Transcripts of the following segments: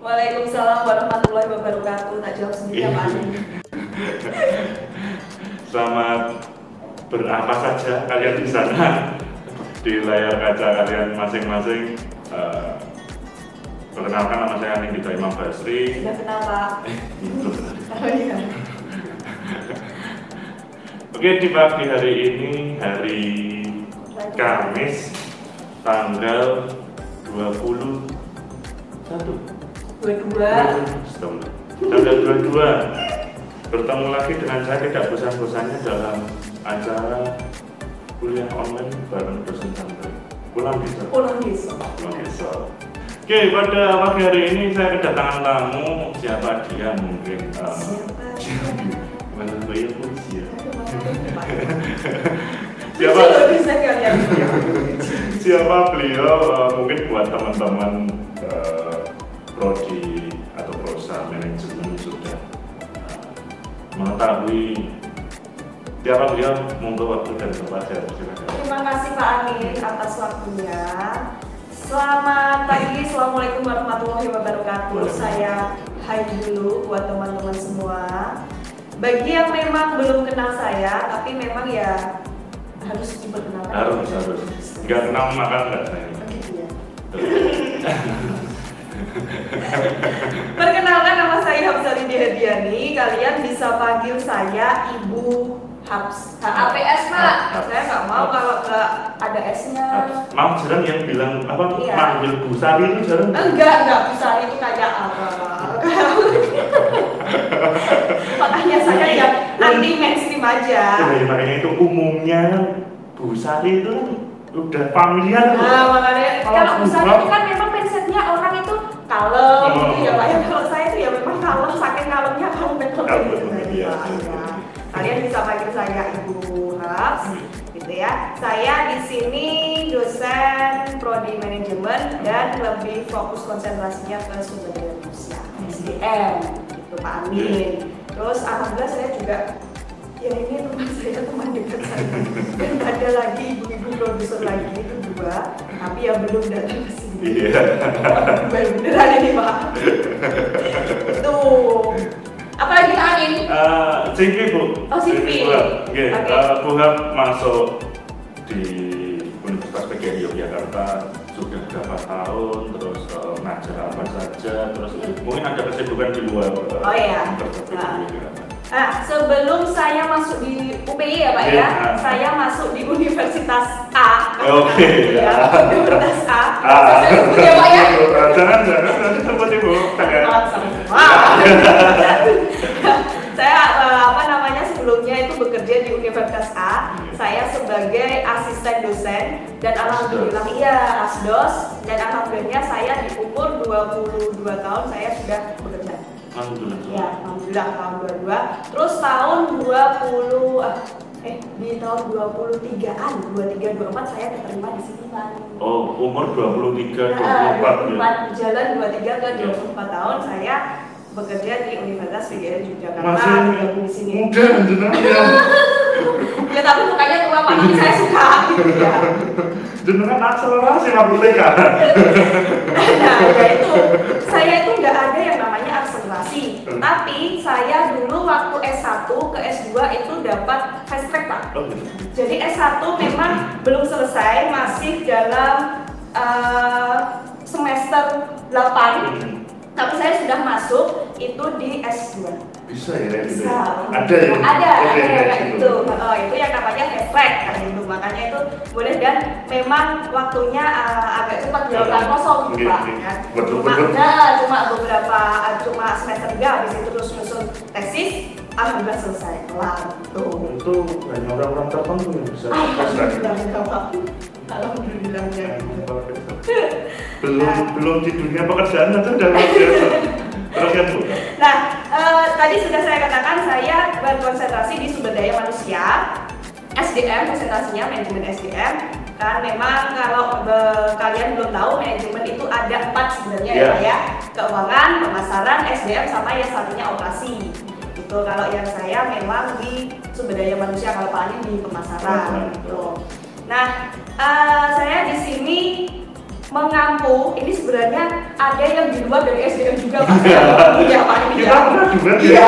Waalaikumsalam warahmatullahi wabarakatuh. Tak jawab sendiri ya Pak. Selamat berapa saja kalian di sana di layar kaca kalian masing-masing. Perkenalkan, nama saya Nindita Imam Basri. Sudah kenal Pak? Oh iya. Oke, di pagi hari ini, hari Kamis, tanggal 22 tanggal 22, bertemu lagi dengan saya tidak bosan-bosannya dalam acara kuliah online bareng dosen santai. Pulang bisa. Oke, pada pagi hari ini saya kedatangan tamu. Siapa dia mungkin? Mana bayar polisi ya? Siapa beliau? Mungkin buat teman-teman prodi atau prosa manajemen sudah mengetahui siapa beliau. Monggo waktu dan tempat saya persilakan. Terima kasih Pak Amin atas waktunya. Selamat pagi, assalamualaikum warahmatullahi wabarakatuh. Saya hai dulu buat teman-teman semua. Bagi yang memang belum kenal saya, tapi memang ya harus diperkenalkan. Harus. Nggak kenal maka nggak saya. Perkenalkan, nama saya Hapsari Hadiani. Kalian bisa panggil saya Ibu Haps. APS Pak. Saya nggak mau kalau nggak ada S-nya. Maaf, jarang yang bilang apa? Iya. Manggil Bu Sari itu jarang. Enggak bisa, itu kayak apa? Makanya saya yang anti mainstream aja. Ya, makanya itu umumnya Bu Sari itu kan udah familiar. Nah, makanya kalau Bu Sari itu kan memang mindsetnya orang itu kalem gitu ya Pak. Kalau saya itu ya memang kalem, saking kalemnya kalau gitu ya. Kalian bisa panggil saya Ibu Haps, gitu ya. Saya di sini dosen prodi manajemen dan lebih fokus konsentrasinya ke sumber daya manusia, SDM, gitu Pak Amin. Terus alhamdulillah saya juga, ya ini teman saya, teman dekat saya. Dan ada lagi ibu-ibu produser lagi itu 2, tapi yang belum datang ke sini. Iya. Beneran ini Pak. Tuh. Apalagi Pak Amin? CV Bu. Oh, CV. Oke. Bu Hap masuk di Universitas PGRI Yogyakarta sudah berapa tahun, terus ngajar apa saja, terus mungkin ada kesibukan di luar Nah, sebelum saya masuk di UPI ya Pak ya, saya masuk di Universitas A. Oke. Universitas A. Saya sebut ya Pak ya. Jangan nanti sebut Ibu. Saya sebelumnya itu bekerja di Universitas A. Saya sebagai asisten dosen dan alhamdulillah asdos, dan alhamdulillah saya di umur 22 tahun saya sudah bekerja. Alhamdulillah. Ya, alhamdulillah tahun 22. Terus tahun di tahun 23-an, 23-24 saya keterima di sini Pak. Oh, umur 23-24 jalan 23 ke 24 tahun saya bekerja di Universitas PGRI Yogyakarta. Masih di sini. Muda jenengan. Ya tapi mukanya tua Pak, tapi saya suka gitu ya. Jenengan akselerasi rambutnya kan. Nah, ya itu. Saya itu nggak ada yang namanya akselerasi. Tapi saya dulu waktu S1 ke S2 itu dapat fast track Pak. Jadi S1 memang belum selesai, masih dalam semester 8. Tapi saya sudah masuk itu di S2. Bisa ya? Bisa. Ada ya? Ada kayak gitu. Itu yang namanya fast track kan itu. Makanya itu boleh, dan memang waktunya agak cepat jawab kosong gitu Pak. Cuma semester 3 habis itu terus nyusun tesis, alhamdulillah selesai kelar gitu. Itu hanya orang-orang tertentu yang bisa fast track. Alhamdulillahnya. Belum di dunia pekerjaan itu udah luar biasa. Terus kan Bu? Nah, tadi sudah saya katakan saya berkonsentrasi di sumber daya manusia, SDM, konsentrasinya manajemen SDM. Kan memang kalau kalian belum tahu, manajemen itu ada 4 sebenarnya ya Pak ya. Keuangan, pemasaran, SDM, sama yang satunya operasi. Itu kalau yang saya memang di sumber daya manusia, kalau Pak Anin di pemasaran gitu. Nah, saya di sini mengampu, ini sebenarnya ada yang di luar dari SDM juga Pak. Iya Pak ini ya. Iya,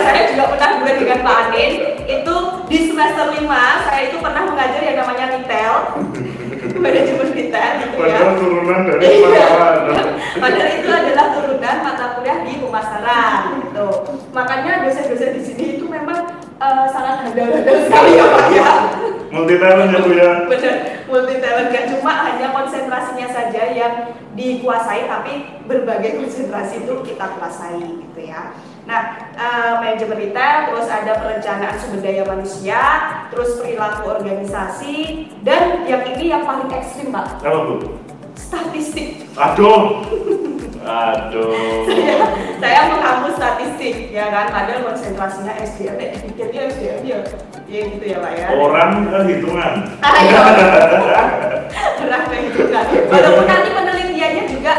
saya juga pernah duet dengan Pak Anin. Itu di semester 5 saya itu pernah mengajar yang namanya retail, manajemen retail gitu ya. Padahal turunan dari pemasaran. Padahal itu adalah turunan mata kuliah di pemasaran gitu. Makanya dosen-dosen di sini itu memang sangat handal-handal sekali ya Pak ya. Multi talent ya Bu ya. Benar, multi talent, gak cuma hanya konsentrasinya saja yang dikuasai, tapi berbagai konsentrasi itu kita kuasai gitu ya. Nah, manajemen retail, terus ada perencanaan sumber daya manusia, terus perilaku organisasi, dan yang ini yang paling ekstrim Pak. Apa Bu? Statistik. Aduh. Saya menghapus statistik ya kan, padahal konsentrasinya SDM, dipikirnya SDM ya gitu ya Pak ya. Orang hitungan. Ayo. Orang hitungan. Walaupun nanti penelitiannya juga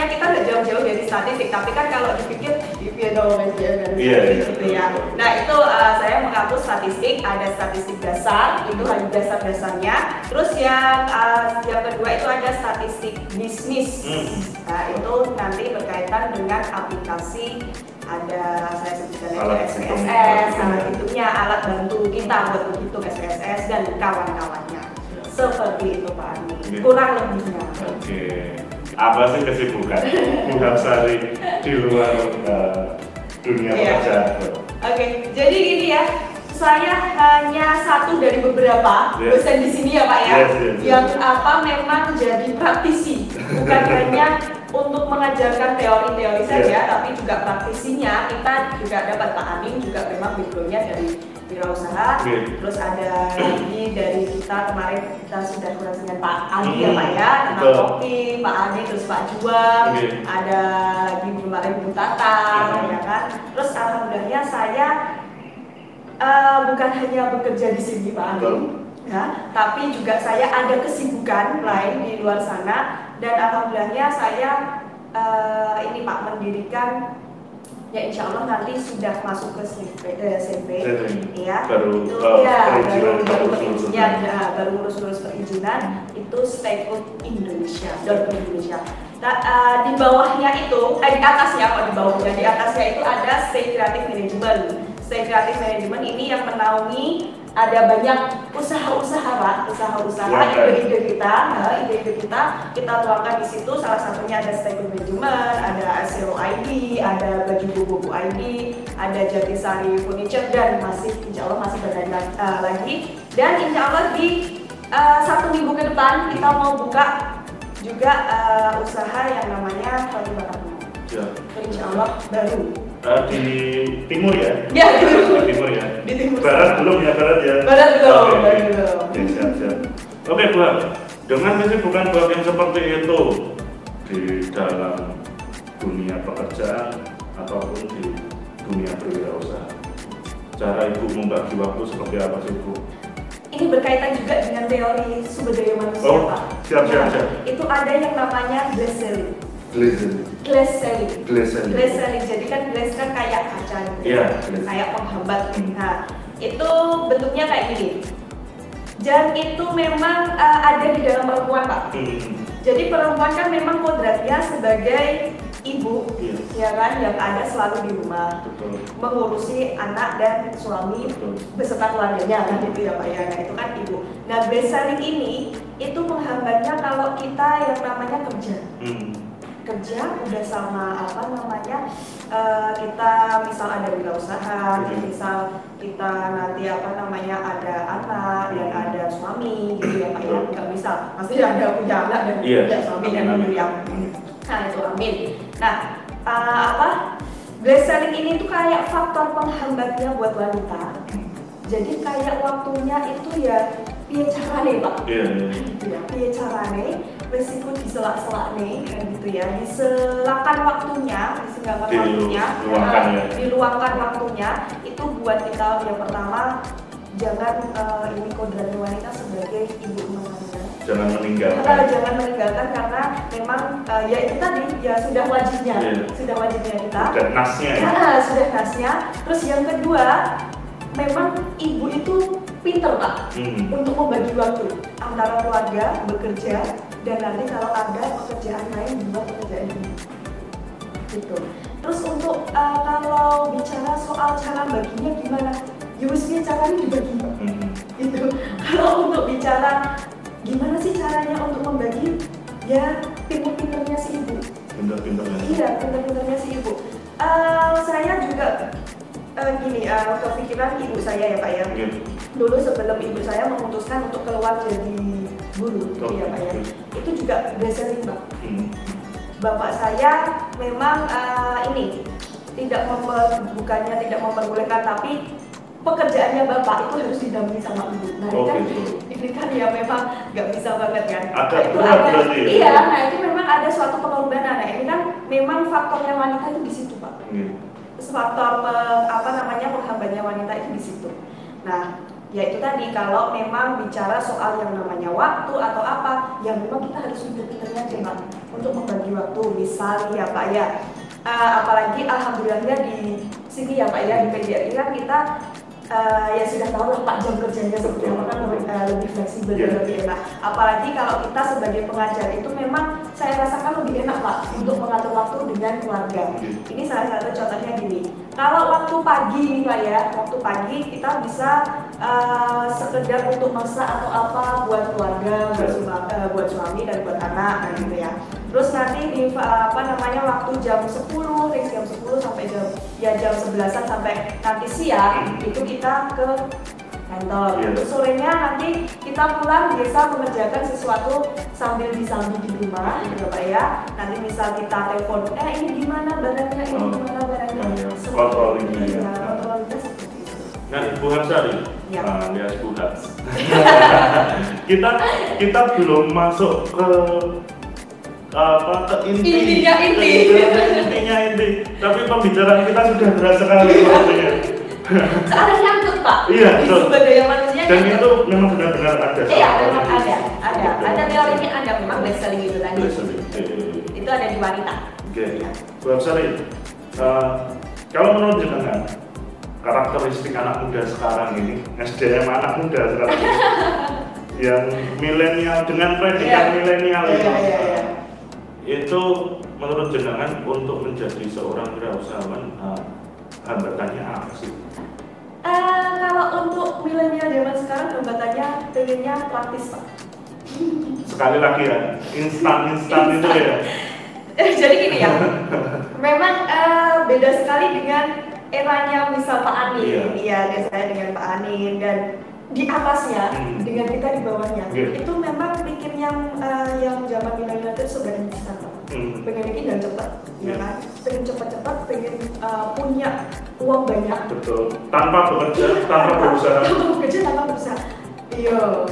kita nggak jauh-jauh dari statistik, tapi kan kalau dipikir gitu ya. Nah itu saya menghapus statistik, ada statistik dasar, itu hanya dasar-dasarnya. Terus yang kedua itu ada statistik bisnis. Nah itu nanti berkaitan dengan aplikasi, ada saya sebutkan aja SPSS, alat hitungnya, alat bantu kita buat menghitung SPSS dan kawan-kawannya. Seperti itu Pak Ani, kurang lebihnya. Oke. Apa sih kesibukan Bu Hapsari di luar dunia pekerjaan? Oke, jadi gini ya, saya hanya satu dari beberapa dosen di sini ya Pak ya, yang memang jadi praktisi, bukan hanya untuk mengajarkan teori-teori saja, tapi juga praktisinya. Kita juga dapat Pak Amin juga memang backgroundnya dari wirausaha, terus ada lagi dari kita kemarin kita sudah kurang dengan Pak Adi ya Pak ya, tentang kopi, Pak Adi, terus Pak Juang, ada lagi kemarin Bu Tata, ya kan. Terus alhamdulillahnya saya bukan hanya bekerja di sini Pak Adi, ya, tapi juga saya ada kesibukan lain di luar sana, dan alhamdulillahnya saya ini Pak mendirikan. Ya insya Allah nanti sudah masuk ke SMP ya, baru ngurus perizinan itu Stay Food Indonesia, Indonesia. Nah, di bawahnya itu, di atasnya kok di bawahnya, di atasnya itu ada Stay Creative Management. Stay Creative Management ini yang menaungi ada banyak usaha-usaha Pak, ide-ide kita tuangkan di situ. Salah satunya ada Stay Food Management, ada Zero ID, ada Baju Bobo ID, ada Jatisari Furniture, dan insya Allah masih banyak lagi. Dan insya Allah di 1 minggu ke depan kita mau buka juga usaha yang namanya Roti Bakar Bunga. Insya Allah baru. Di timur ya? Ya, di timur ya. Di timur. Barat belum ya, Barat ya? Barat belum. Oke, siap. Oke, Bu, dengan kesibukan Bu yang seperti itu di dalam dunia pekerjaan ataupun di dunia berwirausaha, cara Ibu membagi waktu seperti apa sih Bu? Ini berkaitan juga dengan teori sumber daya manusia Pak. Siap. Itu ada yang namanya glass ceiling. Glass ceiling. Jadi kan glass kan kayak kaca gitu, kayak penghambat. Nah, itu bentuknya kayak gini. Dan itu memang ada di dalam perempuan Pak. Jadi perempuan kan memang kodratnya sebagai ibu, ya kan, yang ada selalu di rumah, mengurusi anak dan suami beserta keluarganya kan gitu ya Pak ya. Nah itu kan ibu. Nah glass ceiling ini itu menghambatnya kalau kita yang namanya kerja udah sama kita misal ada wirausaha, misal kita nanti ada anak dan ada suami gitu ya Pak ya, nggak misal pasti ada punya anak dan punya suami dan yang nah itu amin. Nah glass ceiling ini tuh kayak faktor penghambatnya buat wanita. Jadi kayak waktunya itu ya piye carane Pak? Piye carane resiko diselak-selak nih kan gitu ya, diselakan waktunya, diluangkan waktunya itu buat kita. Yang pertama, jangan ini kodratnya wanita sebagai ibu rumah tangga. Jangan meninggalkan karena memang ya itu tadi ya sudah wajibnya kita. Sudah nasnya. Terus yang kedua, memang ibu itu pintar pinter Pak untuk membagi waktu antara keluarga, bekerja, dan nanti kalau ada pekerjaan lain di luar pekerjaan ini gitu. Terus untuk kalau bicara soal cara baginya gimana, ya mestinya caranya dibagi gitu. Kalau untuk bicara gimana sih caranya untuk membagi, ya pinter-pinternya si ibu. Pinter-pinternya. Iya, pinter-pinternya si ibu. Saya juga kepikiran ibu saya ya Pak ya. Dulu sebelum ibu saya memutuskan untuk keluar jadi guru, gitu ya Pak ya. Itu juga belajar Pak. Bapak saya memang bukannya tidak memperbolehkan, tapi pekerjaannya bapak itu harus didampingi sama ibu. Nah ini kan ya memang nggak bisa banget kan. Iya, nah itu memang ada suatu pengorbanan. Nah ini kan memang faktornya wanita itu di situ Pak. Faktor penghambatnya wanita itu di situ. Nah, ya itu tadi, kalau memang bicara soal yang namanya waktu atau apa, ya memang kita harus pinter-pinternya aja Pak untuk membagi waktu. Misalnya ya Pak ya, apalagi alhamdulillahnya di sini ya Pak ya, di PGRI kan kita ya sudah tahu lah Pak, jam kerjanya seperti apa kan, lebih fleksibel dan lebih enak. Apalagi kalau kita sebagai pengajar itu memang saya rasakan lebih enak Pak untuk mengatur waktu dengan keluarga. Ini salah satu contohnya gini. Kalau waktu pagi nih Pak ya, waktu pagi kita bisa sekedar untuk masak atau apa buat keluarga, buat suami dan buat anak, gitu ya. Terus nanti di waktu jam 10 sampai jam 11-an sampai nanti siang itu kita ke kantor. Terus sorenya nanti kita pulang biasa mengerjakan sesuatu sambil disambi di rumah, gitu Pak ya. Nanti misal kita telepon, ini gimana barangnya, Nah, Ibu Harsari, alias Bu Hars. kita belum masuk ke intinya inti. Tapi pembicaraan kita sudah berat sekali waktunya. Soalnya nyangkut Pak. Iya, betul. Sumber daya manusia. Dan itu memang benar-benar ada. Iya, memang ada. Ada teorinya, ada memang best-selling itu tadi. Itu ada di wanita. Oke. Bu Harsari, kalau menurut jenengan, karakteristik anak muda sekarang ini, SDM anak muda sekarang ini, yang milenial dengan predikat milenial itu menurut jenengan untuk menjadi seorang wirausahawan hambatannya apa sih? Kalau untuk milenial zaman sekarang hambatannya pengennya praktis Pak. Sekali lagi ya, instan itu ya. Jadi gini ya, memang beda sekali dengan eranya misal Pak Anin, saya dengan Pak Anin dan di atasnya dengan kita di bawahnya. Itu memang bikin yang zaman milenial itu sebenarnya instan Pak. Pengen bikin dan cepat, ya kan? Pengen cepat-cepat, pengen punya uang banyak. Betul. Tanpa bekerja, tanpa berusaha. Tanpa berusaha. Iya.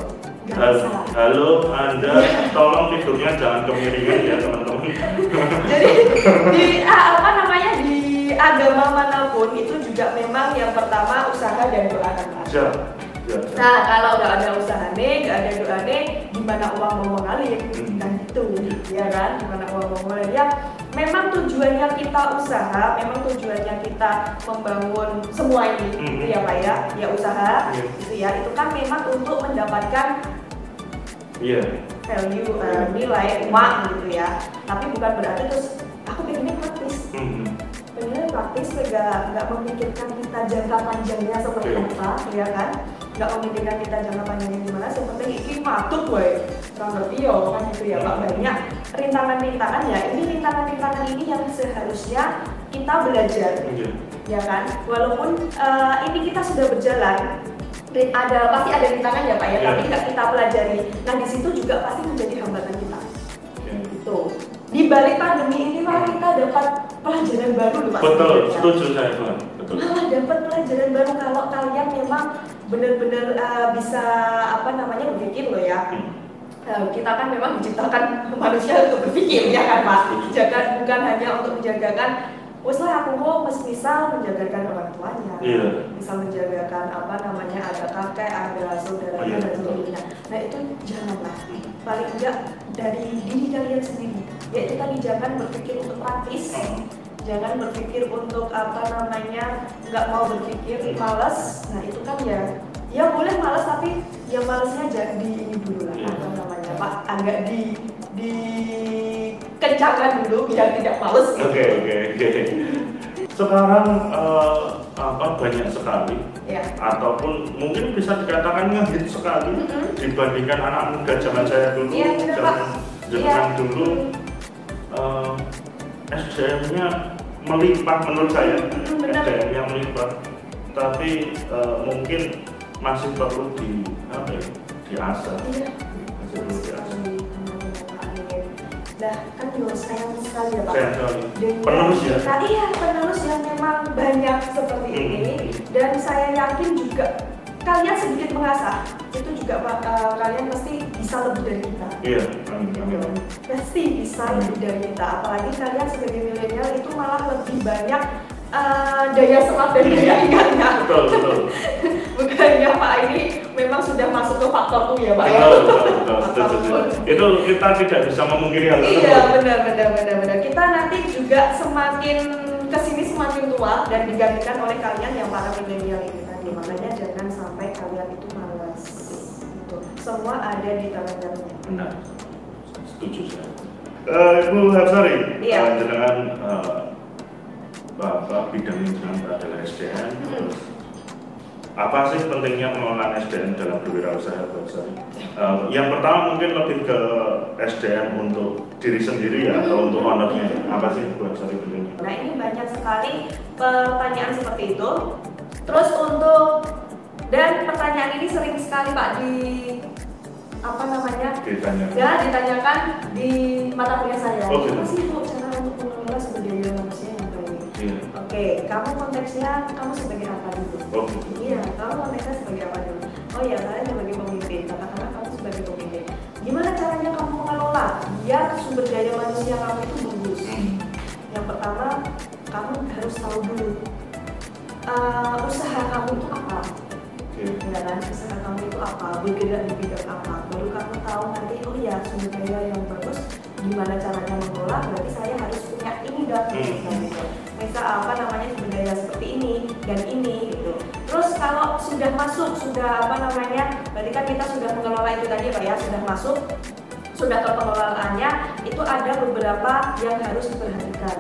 Halo, Anda tolong tidurnya jangan kemiringan ya teman-teman. Jadi di agama manapun itu juga memang yang pertama usaha dan doa kan Pak. Nah kalau nggak ada usaha nih, nggak ada doa nih, gimana uang mau mengalir? Kan itu, ya kan? Gimana uang mau mengalir? Ya memang tujuannya kita usaha, memang tujuannya kita membangun semua ini, gitu ya Pak ya, usaha, gitu ya. Itu kan memang untuk mendapatkan value, nilai uang, gitu ya. Tapi bukan berarti terus aku pengennya praktis. Pengennya praktis, nggak memikirkan kita jangka panjangnya seperti apa, ya kan? Nggak memikirkan kita jangka panjangnya gimana, seperti ini matut woy, kan gitu ya Pak. Banyak rintangan-rintangan ya, ini rintangan-rintangan ini yang seharusnya kita belajar, ya kan? Walaupun ini kita sudah berjalan, pasti ada rintangan ya Pak ya, tapi nggak kita pelajari. Nah di situ juga pasti menjadi hambatan kita. Gitu. Di balik pandemi ini malah kita dapat pelajaran baru loh Pak. Betul, setuju saya Pak. Betul. Malah dapat pelajaran baru kalau kalian memang benar-benar bisa berpikir loh ya. Kita kan memang diciptakan manusia untuk berpikir ya kan Pak. Bukan hanya untuk menjagakan aku kok misal menjagakan orang tuanya, misal menjagakan ada kakek, ada saudaranya dan sebagainya. Nah itu janganlah, paling enggak dari diri kalian sendiri. Yaitu tadi jangan berpikir untuk praktis, jangan berpikir untuk nggak mau berpikir malas. Nah itu kan ya boleh malas tapi yang malesnya jadi ini dulu lah, apa namanya Pak, agak dikencangkan dulu biar tidak males. Oke. Sekarang banyak sekali, ataupun mungkin bisa dikatakan ngehit sekali dibandingkan anak muda zaman saya dulu, zaman dulu SDM-nya melimpah menurut saya, SDM-nya melimpah, tapi mungkin masih perlu diasah. Nah, kan juga sayang sekali ya Pak. Penerus ya? Iya, penerus yang memang banyak seperti ini. Dan saya yakin juga kalian sedikit mengasah, itu juga kalian pasti bisa lebih dari kita. Iya, amin. Pasti bisa lebih dari kita. Apalagi kalian sebagai milenial itu malah lebih banyak daya serap dan daya ingatnya. Betul. Bukannya Pak ini memang sudah masuk ke faktor itu ya Pak. Betul. Itu kita tidak bisa memungkiri hal itu. Iya, benar. Kita nanti juga semakin kesini semakin tua dan digantikan oleh kalian yang para milenial ini tadi. Makanya jangan sampai kalian itu malas. Gitu. Semua ada di tangan-tangannya. Benar. Setuju saya. Ibu Hapsari, dengan Bapak bidang yang adalah SDM. Apa sih pentingnya pengelolaan SDM dalam berwirausaha, Bu Hapsari? Yang pertama mungkin lebih ke SDM untuk diri sendiri ya, atau untuk ownernya. Apa sih Bu Hapsari pentingnya? Nah, ini banyak sekali pertanyaan seperti itu. Terus dan pertanyaan ini sering sekali Pak ditanyakan di mata kuliah saya. Apa sih Bu cara untuk mengelola sumber daya manusia yang baik? Oke, kamu konteksnya kamu sebagai apa dulu? Iya, kamu konteksnya sebagai apa dulu? Oh ya, saya sebagai pemimpin. Katakanlah kamu sebagai pemimpin. Gimana caranya kamu mengelola biar sumber daya manusia kamu itu bagus? Yang pertama, kamu harus tahu dulu usaha kamu itu apa. Ya kan, usaha kamu itu apa, bergerak di bidang apa. Baru kamu tahu nanti, oh ya sumber daya yang bagus, gimana caranya mengelola, berarti saya harus punya ini dan misal apa namanya sumber daya seperti ini dan ini gitu. Terus kalau sudah masuk, berarti kan kita sudah mengelola itu tadi Pak ya, sudah ke pengelolaannya, itu ada beberapa yang harus diperhatikan.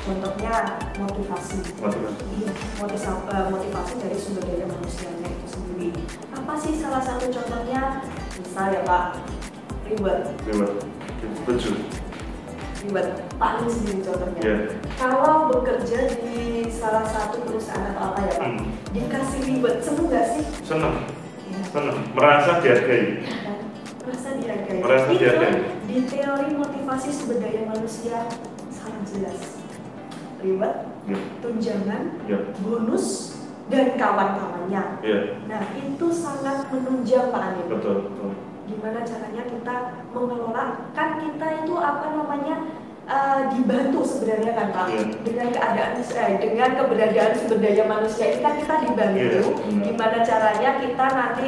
Contohnya motivasi dari sumber daya manusianya itu sendiri. Apa sih salah satu contohnya? Misal ya Pak, reward. Paling sendiri contohnya. Kalau bekerja di salah satu perusahaan atau apa ya Pak, dikasih reward, seneng nggak sih? Seneng. Merasa dihargai. Itu di teori motivasi sumber daya manusia sangat jelas. Reward, tunjangan, bonus, dan kawan-kawannya. Nah, itu sangat menunjang Pak Anil. Betul. Gimana caranya kita mengelola? Kan kita itu dibantu sebenarnya kan Pak, dengan keberadaan sumber daya manusia ini kan kita dibantu. Gimana caranya kita nanti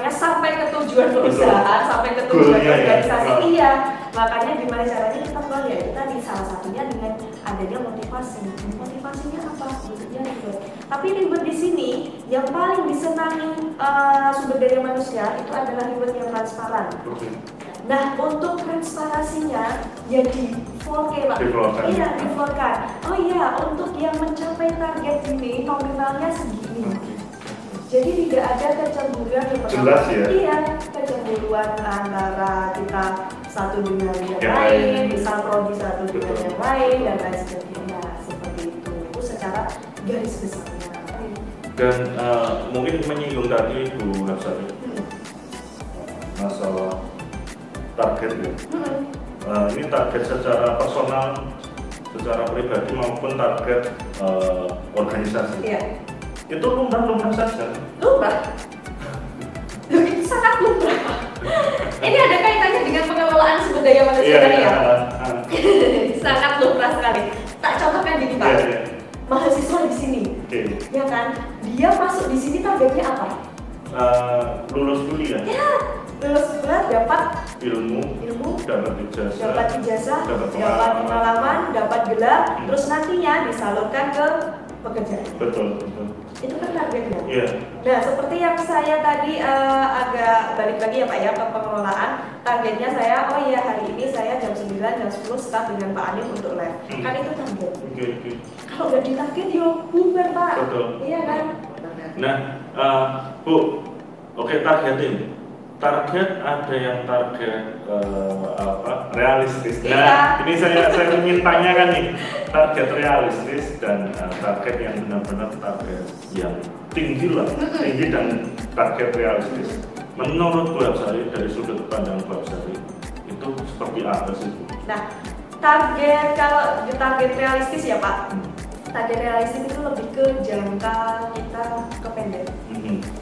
sampai ke tujuan perusahaan, sampai ke tujuan organisasi. Iya, makanya gimana caranya kita kita di salah satunya dengan adanya motivasi. Motivasinya apa? Maksudnya reward. Tapi reward di sini yang paling disenangi sumber daya manusia itu adalah reward yang transparan. Nah, untuk transparansinya ya di 4K Pak. Iya, di 4K. Oh iya, untuk yang mencapai target ini nominalnya segini. Jadi tidak ada kecemburuan yang jelas ya? Iya, kecemburuan antara kita satu dengan yang lain, misal prodi satu dengan yang lain dan lain sebagainya. Seperti itu. Itu secara garis besarnya. Dan mungkin menyinggung tadi Bu Hapsari masalah target ya. Ini target secara personal, secara pribadi maupun target organisasi. Itu lumrah saja. Lumrah. Itu sangat lumrah. Ini ada kaitannya dengan pengelolaan sumber daya manusia tadi ya. Sangat lumrah sekali. Tak contohkan gini Pak. Mahasiswa di sini, ya kan? Dia masuk di sini targetnya apa? Lulus kuliah. Ya, lulus kuliah dapat ilmu, dapat ijazah, dapat pengalaman, dapat gelar, terus nantinya disalurkan ke pekerjaan. Betul. Itu kan targetnya. Iya. Nah, seperti yang saya tadi ada balik lagi ya Pak ya ke pengelolaan. Targetnya saya, oh iya hari ini saya jam 9, jam 10 start dengan Pak Anif untuk live. Kan itu target. Kalau nggak ditarget yo bubar Pak. Betul. Iya kan? Nah, Bu, oke, targetin. Target ada yang target realistis. Nah, ini saya ingin tanyakan nih, target realistis dan target yang benar-benar target yang tinggi lah, tinggi dan target realistis. Menurut Bu Hapsari, dari sudut pandang Bu Hapsari, itu seperti apa sih Bu? Nah, kalau target realistis ya Pak. Target realistis itu lebih ke jangka kita ke pendek.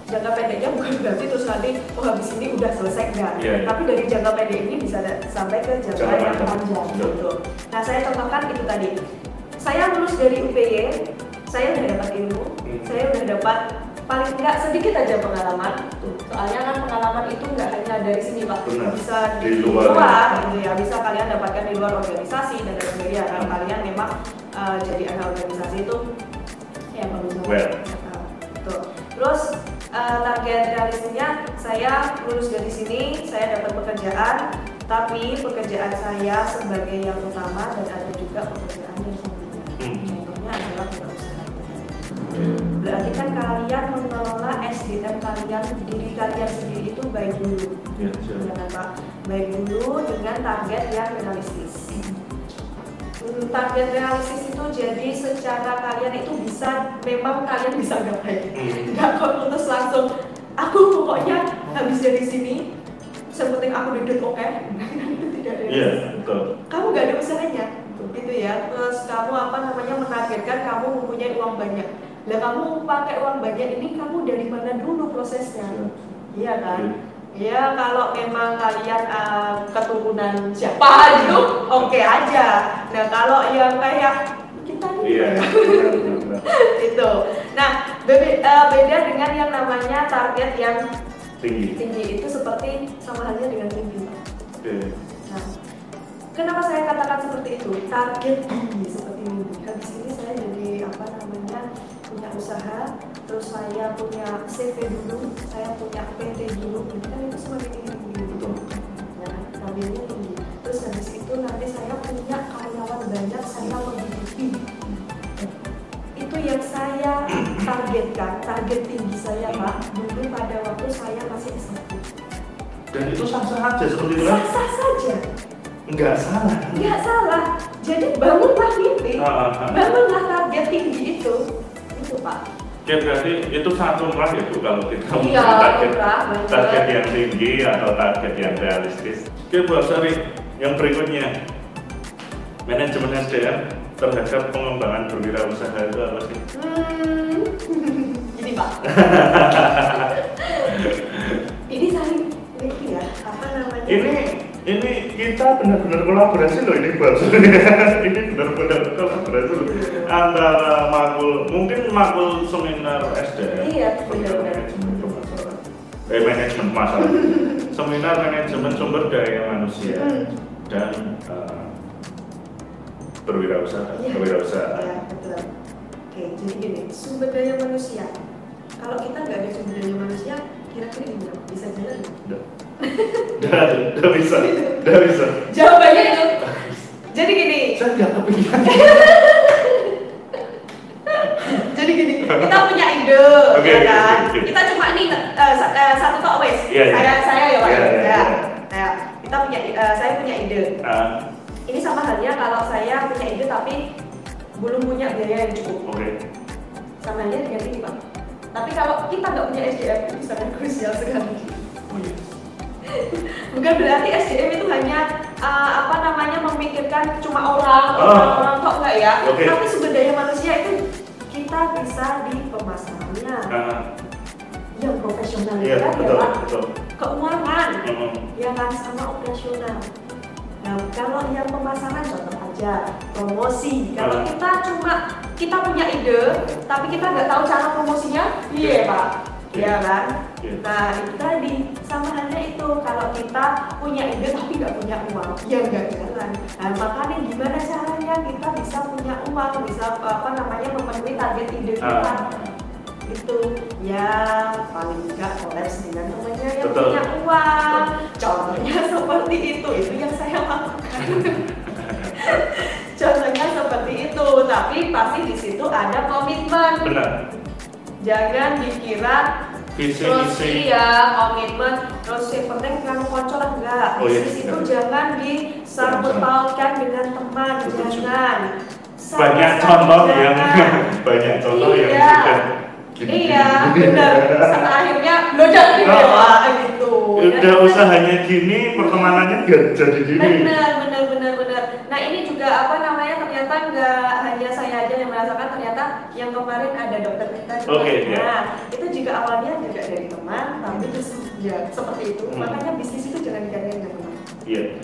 Jangka pendeknya bukan berarti terus nanti habis ini udah selesai enggak. Tapi dari jangka pendek ini bisa sampai ke jangka yang panjang gitu. Nah, saya contohkan itu tadi. Saya lulus dari UPY, saya udah dapat ilmu, saya udah dapat paling enggak sedikit aja pengalaman. Soalnya kan pengalaman itu enggak hanya dari sini Pak, bisa di luar gitu ya. Bisa kalian dapatkan di luar organisasi dan lain sebagainya. Kalau kalian memang jadi anak organisasi itu ya bagus banget. Terus target realistisnya saya lulus dari sini, saya dapat pekerjaan, tapi pekerjaan saya sebagai yang utama dan ada juga pekerjaan yang sampingan. Contohnya adalah berusaha. Berarti kan kalian mengelola SDM kalian, diri kalian sendiri itu baik dulu, jangan Pak, baik dulu dengan target yang realistis. Target realistis itu jadi secara kalian itu memang kalian bisa gapai. Nggak kok terus langsung aku pokoknya habis dari sini sepenting aku duduk oke. Itu tidak realistis. Kamu nggak ada usahanya gitu ya. Terus kamu menargetkan kamu mempunyai uang banyak. Lah kamu pakai uang banyak ini kamu dari mana dulu prosesnya? Iya kan? Ya kalau memang kalian keturunan siapa gitu, oke aja. Nah kalau yang kayak kita itu. Nah beda dengan yang namanya target yang tinggi itu seperti sama halnya dengan mimpi. Nah kenapa saya katakan seperti itu? Target tinggi seperti mimpi. Habis ini saya jadi punya usaha, terus saya punya CV dulu, saya punya PT dulu, kan itu semakin tinggi gitu. Nah, targetnya tinggi. Terus habis itu nanti saya punya karyawan banyak, saya menghidupi. Itu yang saya targetkan, target tinggi saya Pak, dulu pada waktu saya masih S1. Dan itu sah-sah aja seperti itu kan? Sah-sah saja. Enggak salah. Enggak salah. Jadi bangunlah mimpi, bangunlah target tinggi itu Pak. Ya berarti itu sangat lumrah ya Bu kalau kita mempunyai target yang tinggi atau target yang realistis. Oke Bu Hapsari, yang berikutnya manajemen SDM terhadap pengembangan berwirausaha itu apa sih? Gini Pak. Ini saling ya, apa namanya? Ini kita benar-benar kolaborasi loh ini Bu Hapsari. Ini benar-benar kolaborasi loh. Antara makul seminar SDM. Iya, benar-benar. Manajemen pemasaran. Seminar manajemen sumber daya manusia dan berwirausaha. Iya, betul. Oke, jadi gini, sumber daya manusia. Kalau kita nggak ada sumber daya manusia, kira-kira gimana? Bisa jalan? Nggak bisa. Jawabannya itu. Jadi gini. Saya nggak kepikiran. Jadi gini, kita punya ide, ya kan? Kita cuma nih satu tok wes. Saya ya Pak. Nah, saya punya ide. Ini sama halnya kalau saya punya ide tapi belum punya biaya yang cukup. Sama halnya dengan ini Pak. Tapi kalau kita nggak punya SDM itu sangat krusial sekali. Bukan berarti SDM itu hanya memikirkan cuma orang kok enggak ya. Tapi sumber daya manusia itu kita bisa di pemasarannya yang profesional ya Pak. Keuangan ya kan sama operasional. Nah kalau yang pemasaran contoh aja promosi. Kalau kita punya ide tapi kita nggak tahu cara promosinya, iya Pak. Ya kan? Nah itu tadi sama halnya itu kalau kita punya ide tapi nggak punya uang, ya nggak jalan. Nah makanya gimana caranya kita bisa punya uang, bisa memenuhi target ide kita. Itu ya paling nggak kolaps dengan namanya yang punya Jangan dikira terus iya komitmen terus yang penting kan konco lah enggak. Bisnis itu jangan disangkut pautkan dengan teman, jangan. Banyak contoh yang banyak contoh yang sudah iya benar. Sampai akhirnya blodak gitu. Udah usahanya gini, pertemanannya jadi gini. Benar. Nah ini juga apa namanya ternyata nggak hanya saya aja yang merasakan, ternyata yang kemarin ada dokter kita juga. Nah itu juga awalnya juga dari teman, tapi terus ya seperti itu. Makanya bisnis itu jangan digantikan dengan teman. Iya.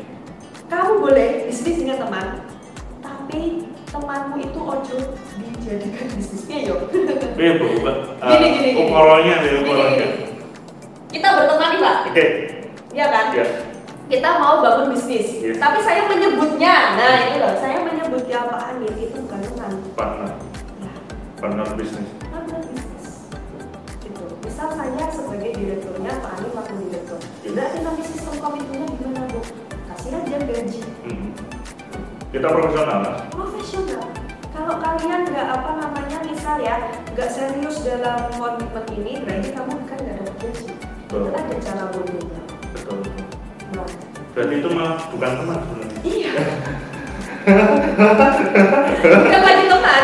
Kamu boleh bisnis dengan teman, tapi temanmu itu ojo dijadikan bisnisnya yuk. Iya bu. Gini. Ukurannya. Kita berteman nih Pak. Oke. Iya kan? Iya. Kita mau bangun bisnis, tapi saya menyebutnya, nah itu loh, saya menyebutnya Pak Anil itu bukan teman. Partner bisnis. Itu. Misal saya sebagai direkturnya, Pak Anil wakil direktur. Berarti nanti sistem komitmennya gimana Bu? Kasih aja gaji. Kita profesional lah. Profesional. Kalau kalian nggak apa namanya misal ya, nggak serius dalam komitmen ini, berarti kamu kan nggak dapat gaji. Itu ada cara bodohnya. Betul. Berarti itu malah bukan teman sebenarnya. Iya. Bukan lagi teman.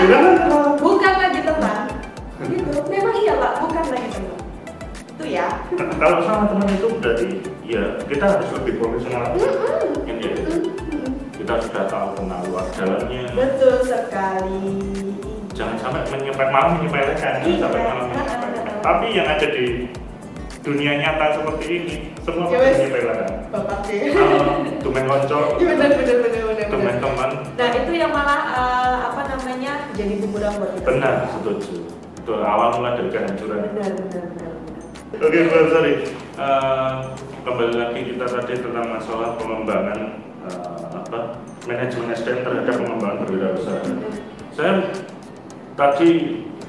Gitu. Memang iya Pak, bukan lagi teman. Itu ya. Kalau sama teman itu berarti ya kita harus lebih profesional. Kita sudah tahu kenal luar dalamnya. Betul sekali. Jangan sampai menyepelekan. Tapi yang ada di dunia nyata seperti ini semua pasti menyepelekan. Domain konco, benar. domain teman. Nah itu yang malah apa namanya jadi bumerang buat kita. Benar, setuju. Itu awal mula dari kehancuran. Benar. Oke, sorry. Kembali lagi kita tadi tentang masalah pengembangan manajemen SDM terhadap pengembangan berwirausaha. Saya tadi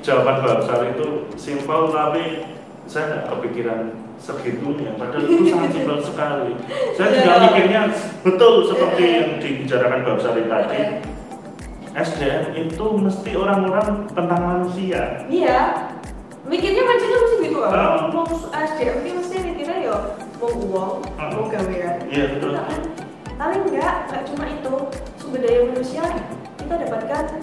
jawaban Mbak Sari itu simpel tapi saya nggak kepikiran segitunya, padahal itu sangat simpel sekali. Saya juga mikirnya betul seperti yang dibicarakan Mbak Sari tadi. SDM itu mesti orang-orang tentang manusia. Iya, mikirnya mancingnya mesti gitu kan. Mau SDM ini mesti mikirnya ya mau uang, mau gawean. Iya betul. Paling nggak cuma itu, sumber daya manusia kita dapatkan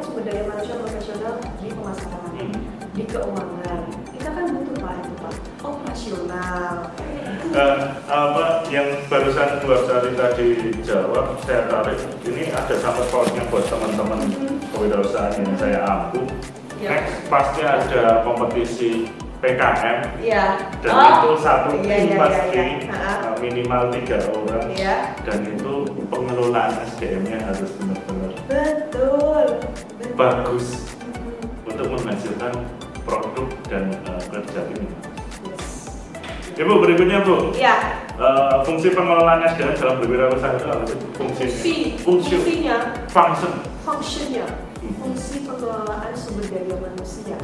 sumber daya manusia profesional di pemasaran, di keuangan. Kita kan butuh Pak operasional. Yang barusan Mbak Sari tadi jawab, saya tarik. Ini ada sangkut pautnya buat teman-teman kewirausahaan yang saya ampuh. Next pasti ada kompetisi PKM, dan itu satu tim pasti minimal 3 orang, dan itu pengelolaan SDM-nya harus benar-benar bagus untuk menghasilkan produk dan kerja tim. Ibu berikutnya Bu, fungsi pengelolaan SDM dalam berwirausaha itu apa sih? Fungsinya, fungsi pengelolaan sumber daya manusia.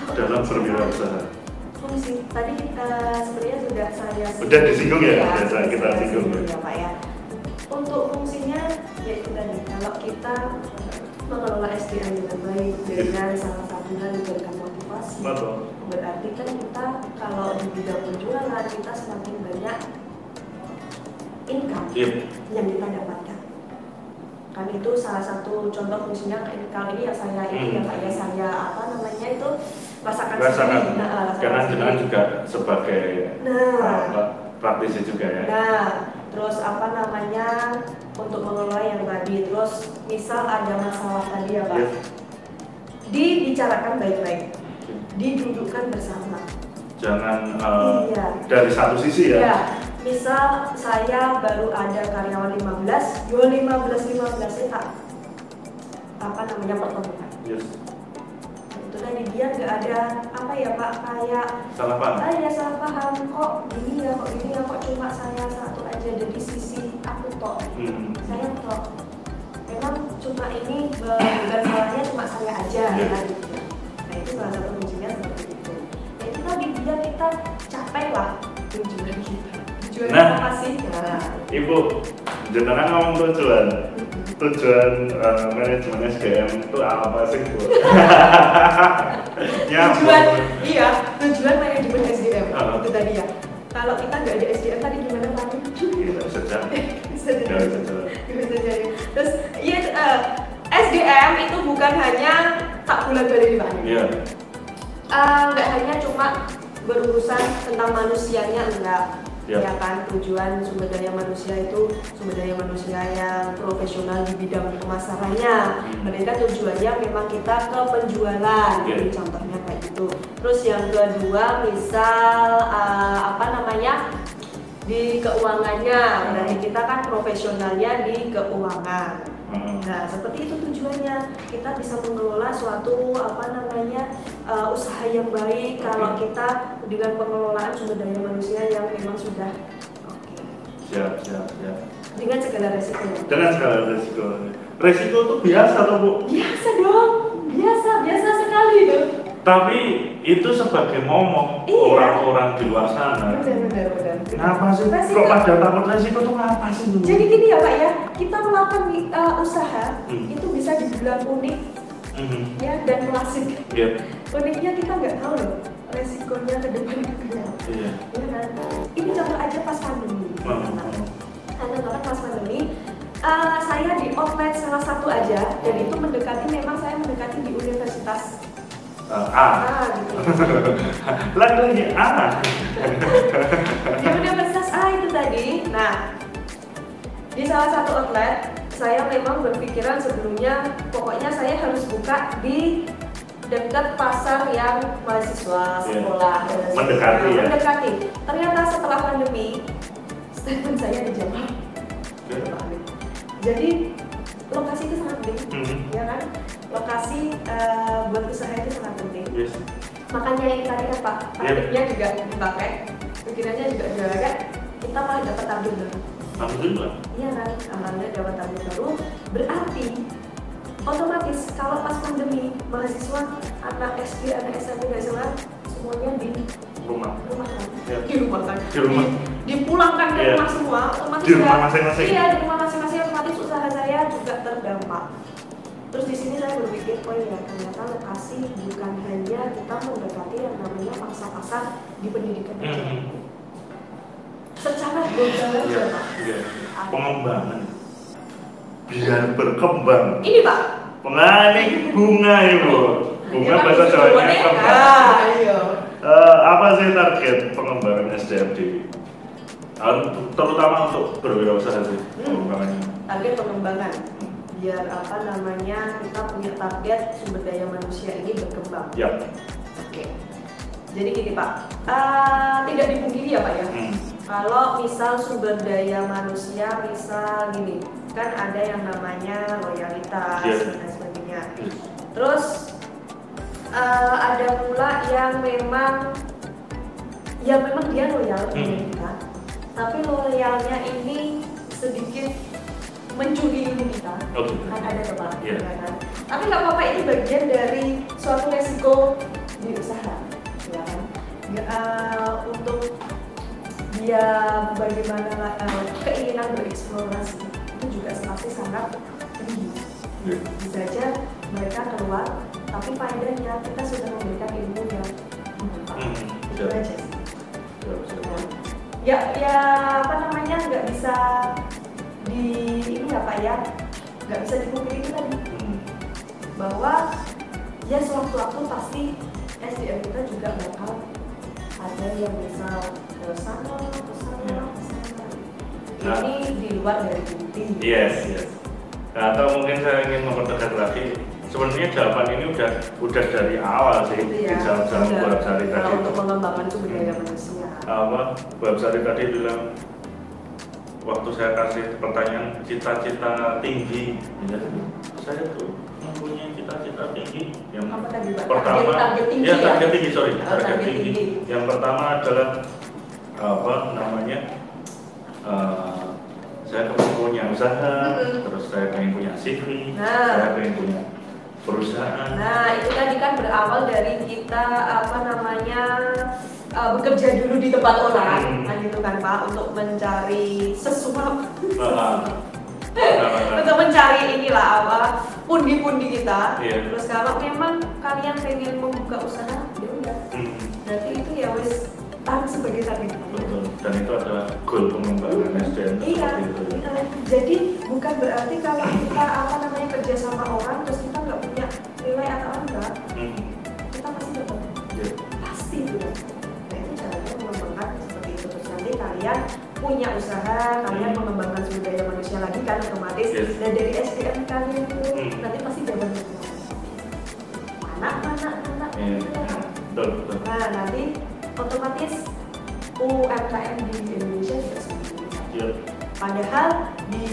Dalam berwirausaha. Fungsi tadi sebenarnya sudah disinggung ya, biasa kita singgung ya Pak ya. Untuk fungsinya yaitu tadi kalau kita mengelola SDM dengan baik dengan salah satunya diberikan motivasi. Berarti kan kita kalau di bidang penjualan kita semakin banyak income yang kita dapatkan. Kan itu salah satu contoh fungsinya kali ini yang saya ini ya Pak ya, saya itu rasakan sendiri. Karena jenengan juga sebagai praktisi juga ya. Terus untuk mengelola yang tadi, terus misal ada masalah tadi ya Pak, dibicarakan baik-baik, didudukkan bersama. Jangan dari satu sisi ya. Misal saya baru ada karyawan 15 ya pertemuan. Itu tadi dia nggak ada Pak kayak salah paham kok gini ya kok cuma saya satu aja dari sisi aku kok. Saya kok memang cuma ini bukan salahnya cuma saya aja kan. Nah itu salah satu kuncinya seperti itu. Nah itu tadi dia kita capai lah tujuan kita. Apa sih? Ibu, jenengan ngomong tujuan. tujuan manajemen SDM itu apa sih, Bu? Tujuan manajemen SDM itu tadi ya. Kalau kita nggak ada SDM tadi gimana Pak? Kita bisa jalan. Bisa jadi. Terus SDM itu bukan hanya tak bulan balik Pak. Iya. Nggak hanya cuma berurusan tentang manusianya, enggak. Ya kan, tujuan sumber daya manusia itu sumber daya manusia yang profesional di bidang pemasarannya. Mereka tujuannya memang kita ke penjualan, jadi contohnya kayak gitu. Terus yang kedua misal di keuangannya, berarti kita kan profesionalnya di keuangan. Nah, seperti itu tujuannya. Kita bisa mengelola suatu usaha yang baik kalau kita dengan pengelolaan sumber daya manusia yang memang sudah oke. Siap. Dengan segala resikonya. Resiko itu biasa toh, Bu? Biasa dong. Biasa sekali dong. Tapi itu sebagai momok orang-orang di luar sana. Benar. Kenapa sih? Kok pada takut resiko itu ngapa sih? Jadi gini ya Pak ya, kita melakukan usaha itu bisa dibilang unik ya dan klasik. Uniknya kita nggak tahu loh resikonya ke depan kayak apa. Ya kan? Ini contoh aja pas pandemi. Karena pas pandemi saya di outlet salah satu aja dan itu memang saya mendekati di universitas gitu. Lagi di universitas A itu tadi. Nah, di salah satu outlet saya memang berpikiran sebelumnya pokoknya saya harus buka di dekat pasar yang mahasiswa sekolah mendekati. Ternyata setelah pandemi statement saya dijawab. Jadi lokasi itu sangat penting, ya kan? Lokasi buat usaha itu sangat penting. Makanya yang tadi kan Pak, targetnya juga dipakai, pikirannya juga dipakai, kita malah dapat target baru. Alhamdulillah. Iya kan, alhamdulillah dapat target baru. Berarti otomatis kalau pas pandemi mahasiswa, anak SD, anak SMP, dan SMA semuanya di rumah kan? Dipulangkan ke rumah semua, otomatis di rumah masing-masing. Iya, di rumah masing-masing otomatis usaha saya juga terdampak. Terus di sini saya berpikir, ternyata lokasi bukan hanya kita mendekati yang namanya pasar-pasar di pendidikan aja. Secara global aja Pak. Pengembangan biar berkembang. Ini Pak. Penganik bunga Ibu. Bunga bahasa Jawanya kembang. Apa sih target pengembangan SDM di terutama untuk berwirausaha sih pengembangannya? Target pengembangan biar kita punya target sumber daya manusia ini berkembang. Oke. Jadi gini Pak, tidak dipungkiri ya Pak ya. Kalau misal sumber daya manusia misal gini, kan ada yang namanya loyalitas dan sebagainya. Terus ada pula yang memang dia loyal dengan kita, tapi loyalnya ini sedikit mencuri ilmu kita. Kan ada tempat, kan? Tapi nggak apa-apa, ini bagian dari suatu resiko di usaha, ya kan? Untuk dia bagaimana keinginan bereksplorasi itu juga pasti sangat tinggi. Bisa aja mereka keluar, tapi faedahnya kita sudah memberikan ilmu yang bermanfaat. Itu aja sih. Nggak bisa nggak bisa dipungkiri itu tadi bahwa ya sewaktu-waktu pasti SDM kita juga bakal ada yang misal ke sana. Ini di luar dari bukti. Yes. Atau mungkin saya ingin mempertegas lagi. Sebenarnya jawaban ini udah dari awal sih di jawab Mbak Sari tadi. Untuk pengembangan sumber daya manusia. Mbak Sari tadi bilang waktu saya kasih pertanyaan cita-cita tinggi, saya tuh mempunyai cita-cita tinggi. Yang pertama, target tinggi. Yang pertama adalah saya pengen punya usaha, terus saya pengen punya CV, saya pengen punya perusahaan. Nah, itu tadi kan berawal dari kita bekerja dulu di tempat orang, kan gitu kan Pak, untuk mencari sesuap. untuk mencari inilah apa pundi-pundi kita. Terus kalau memang kalian pengen membuka usaha, ya udah. Berarti itu ya wes sebagai target. Betul. Dan itu adalah goal pengembangan SDM seperti itu. Jadi bukan berarti kalau kita kerja sama orang terus kita nggak punya nilai atau enggak, kita pasti dapat. Pasti dapat. Nah itu caranya mengembangkan seperti itu. Terus nanti kalian punya usaha, kalian mengembangkan sumber daya manusia lagi kan otomatis. Dan dari SDM kalian itu nanti pasti dapat mana. Betul. Nah nanti otomatis UMKM di Indonesia juga semakin. Padahal di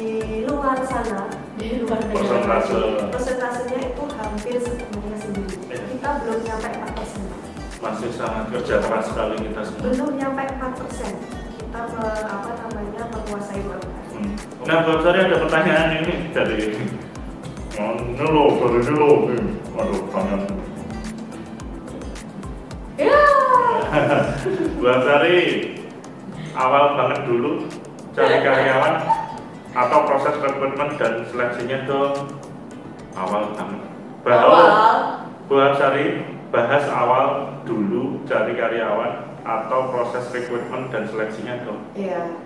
luar sana, di luar negara, persentasenya itu hampir sepenuhnya sendiri. Kita belum nyampe 4%. Masih sangat kerja keras sekali kita semua. Belum nyampe 4%. Kita menguasai UMKM. Nah, Mbak Sari ada pertanyaan ini dari aduh, tangan. Ya. Mbak Sari, awal banget dulu cari karyawan atau proses rekrutmen dan seleksinya tuh awal banget. Mbak Sari bahas awal dulu cari karyawan atau proses rekrutmen dan seleksinya tuh. Iya,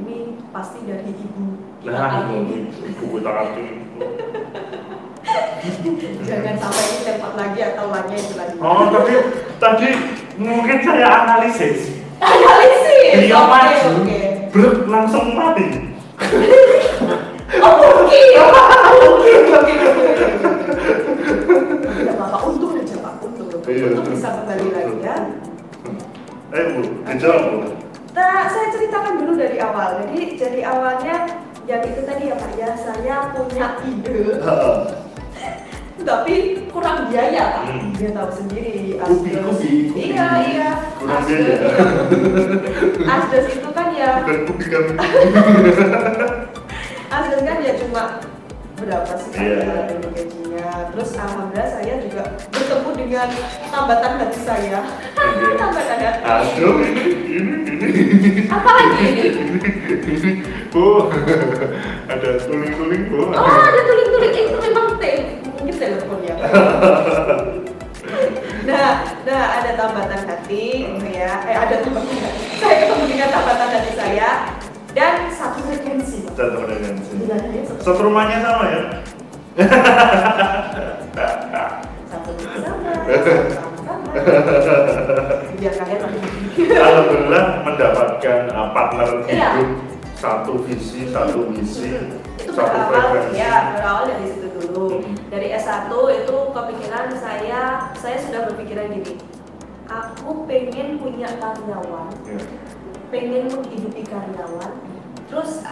ini pasti dari ibu. Nah, ibu terapi. Jangan sampai ini tempat lagi atau lagi itu lagi. Oh, tapi tadi mungkin saya analisis. Dia maju, brek langsung mati. Mungkin. Tidak apa-apa, untung aja Pak, untung bisa kembali lagi ya. Bu, dijawab Bu. Nah, saya ceritakan dulu dari awal. Jadi dari awalnya yang itu tadi ya Pak ya, saya punya ide. Tapi kurang biaya Pak. Dia tahu sendiri Asdos. Iya. Kurang biaya. Asdos itu kan ya. Bukan. Asdos kan ya cuma berapa sih dari gajinya. Terus alhamdulillah saya juga bertemu dengan tambatan hati saya. Tambatan hati. Aduh, ini. Apa lagi ini? Bu, ada tuling-tuling Bu. Oh, ada tuling-tuling itu memang mungkin telepon ya. Nah, ada tambatan hati ya. Ada tambatan hati. Saya ketemu dengan tambatan hati saya dan satu frekuensi. Satu rumahnya sama ya? Satu sama. Biar kalian alhamdulillah mendapatkan partner hidup, satu visi, satu misi, itu satu frekuensi. berawal dari situ dulu. Dari S1 itu kepikiran saya sudah berpikiran gini, aku pengen punya karyawan, pengen menghidupi karyawan, terus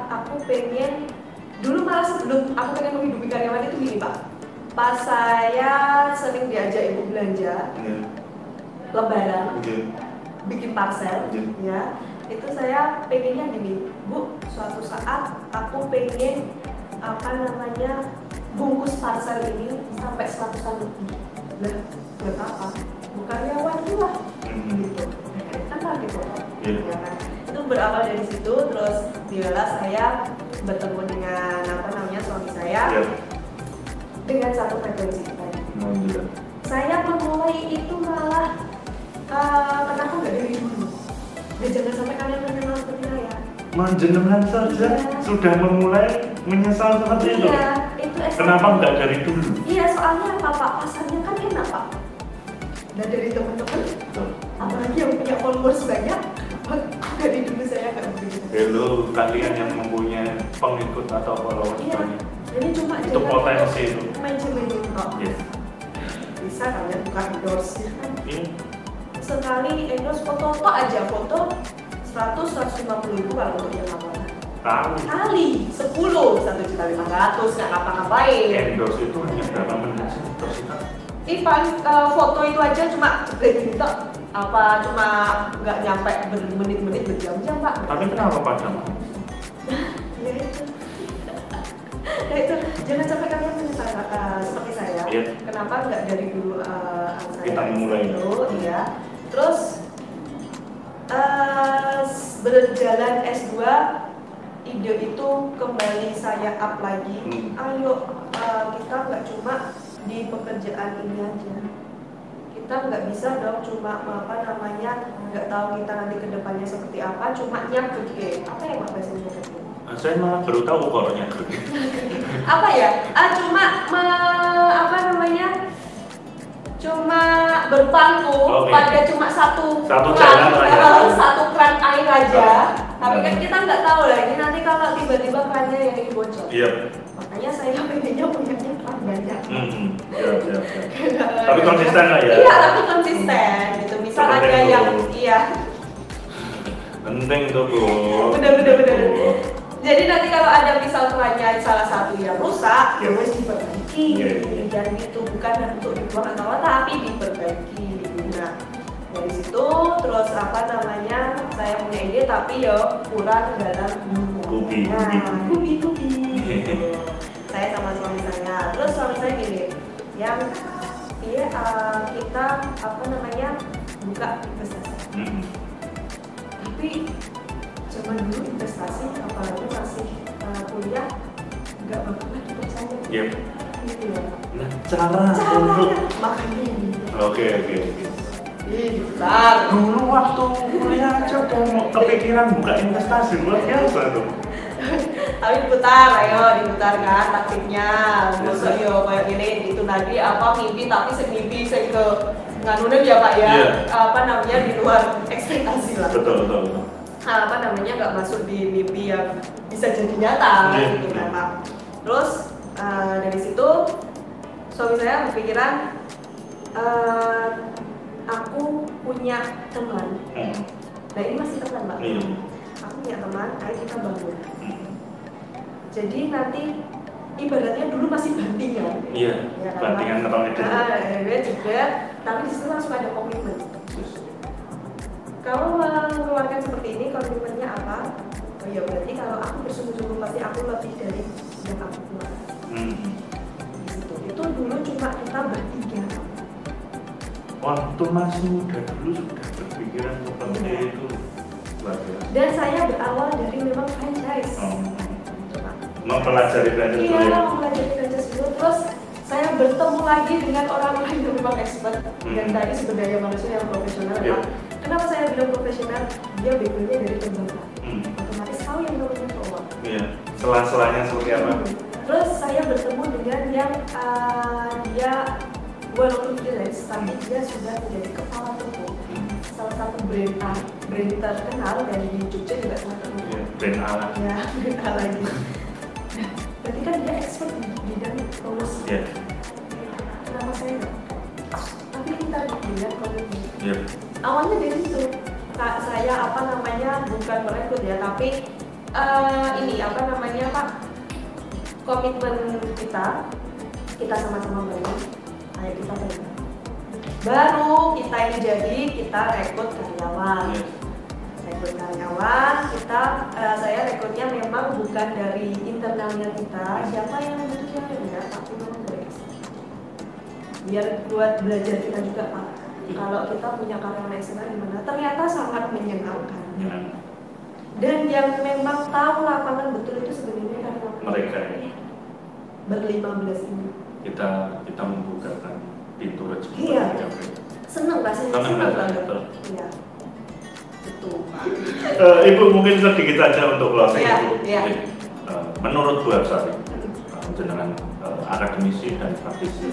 aku pengen, dulu malah sebelum aku pengen menghidupi karyawan itu gini Pak, pas saya sering diajak ibu belanja, lebaran, bikin parcel, ya, itu saya pengennya gini, Bu, suatu saat aku pengen bungkus parcel ini sampai 100-an lebih. Nah, buat apa? Bukan karyawan juga, gitu. Kan gitu, ya kan? Itu berawal dari situ, terus biarlah saya bertemu dengan suami saya dengan satu frekuensi tadi. Saya memulai itu malah kenapa nggak dari dulu? Dan jangan sampai kalian menyesal seperti saya. Menjenengan saja sudah memulai menyesal seperti itu. Itu kenapa nggak dari dulu? Iya, soalnya apa Pak? Pasarnya kan enak Pak. Dan dari teman-teman, apalagi yang punya followers banyak, dari dulu saya nggak begitu. Hello, kalian yang mempunyai pengikut atau followers banyak. Jadi cuma itu potensi itu. Main-main kok. Bisa kalian buka endorse ya kan? Sekali endorse foto aja, foto 100-150 ribu kalau untuk yang awal. Kali 10 1.500.000 nggak ngapa-ngapain. Endorse itu hanya berapa menit sih? Foto itu aja cuma jepret gitu, cuma nggak nyampe bermenit-menit, berjam-jam Pak. Tapi kenapa padam? Ya itu jangan sampai kalian menyesal seperti saya. Kenapa nggak dari dulu kita memulai dulu, ya. Terus berjalan S2 ide itu kembali saya up lagi. Ayo kita nggak cuma di pekerjaan ini aja. Kita nggak bisa dong cuma nggak tahu kita nanti kedepannya seperti apa, cuma nyagege. Apa ya Pak bahasanya? Saya malah baru tahu kalau nyagege. Apa ya? Cuma berpangku pada cuma satu keran air aja. Tapi kan kita nggak tahu lagi nanti kalau tiba-tiba kerannya yang ini bocor. Iya. Makanya saya pengennya punyanya keran banyak. Tapi konsisten lah ya. Iya, tapi konsisten gitu. Misal ada yang penting tuh Bu. Bener. Jadi nanti kalau ada misal kerannya salah satu yang rusak, ya harus diperbaiki. Dan itu bukan untuk dibuang atau apa, tapi diperbaiki. Nah, dari situ terus saya punya ide tapi kurang dalam kubi. Saya sama suami saya. Terus suami saya gini, kita buka investasi. Tapi zaman dulu investasi apalagi masih kuliah nggak bakalan dipercaya. Gitu ya. Nah, cara untuk makanya gitu. Oke. Bentar. Dulu waktu kuliah aja udah mau kepikiran buka investasi, luar biasa tuh. Tapi diputar kan taktiknya. Masa kayak gini itu tadi mimpi tapi semimpi ke nganunya ya Pak ya. Di luar ekspektasi lah. Betul. Nggak masuk di mimpi yang bisa jadi nyata gitu kan Pak. Terus dari situ suami saya berpikiran aku punya teman. Nah ini masih teman Pak. Aku punya teman, ayo kita bangun. Jadi nanti ibaratnya dulu masih bantingan. Iya. Bantingan ketemu juga, tapi di situ langsung ada komitmen. Kalau mengeluarkan seperti ini, komitmennya apa? Berarti kalau aku bersungguh-sungguh pasti aku lebih dari yang aku keluarkan. Itu dulu cuma kita bertiga. Waktu masih muda dulu sudah berpikiran seperti itu. Dan saya berawal dari memang franchise. Mempelajari franchise dulu. Iya, mempelajari franchise dulu. Terus saya bertemu lagi dengan orang-orang yang memang expert dan tadi sumber daya manusia yang profesional. Kenapa saya bilang profesional? Dia backgroundnya dari pembangunan. Otomatis tahu yang namanya keuangan. Iya. Selah-selahnya seperti apa? Terus saya bertemu dengan yang dia walaupun freelance, tapi dia sudah menjadi kepala toko salah satu brand terkenal dari Jogja juga sangat terkenal. Brand ala. Ya, brand ala gitu. Berarti kan dia expert di bidang promosi. Kenapa saya enggak? Tapi kita dilihat komitmen. Awalnya dari situ, saya bukan merekrut ya, tapi Pak, komitmen kita sama-sama bangun. Ayo kita bangun. Baru kita ini jadi kita rekrut karyawan. Saya rekrutnya memang bukan dari internalnya kita. Siapa yang butuhnya ya, tapi memang dari biar buat belajar kita juga Pak. Kalau kita punya karyawan eksternal gimana? Ternyata sangat menyenangkan. Dan yang memang tahu lapangan betul itu sebenarnya karyawan mereka. Ber-15 ini. Kita membukakan pintu rezeki. Iya. Senang rasanya. Senang banget. Iya. Betul. Ibu mungkin sedikit saja untuk closing Ibu. Menurut Bu Hapsari, dengan akademisi dan praktisi,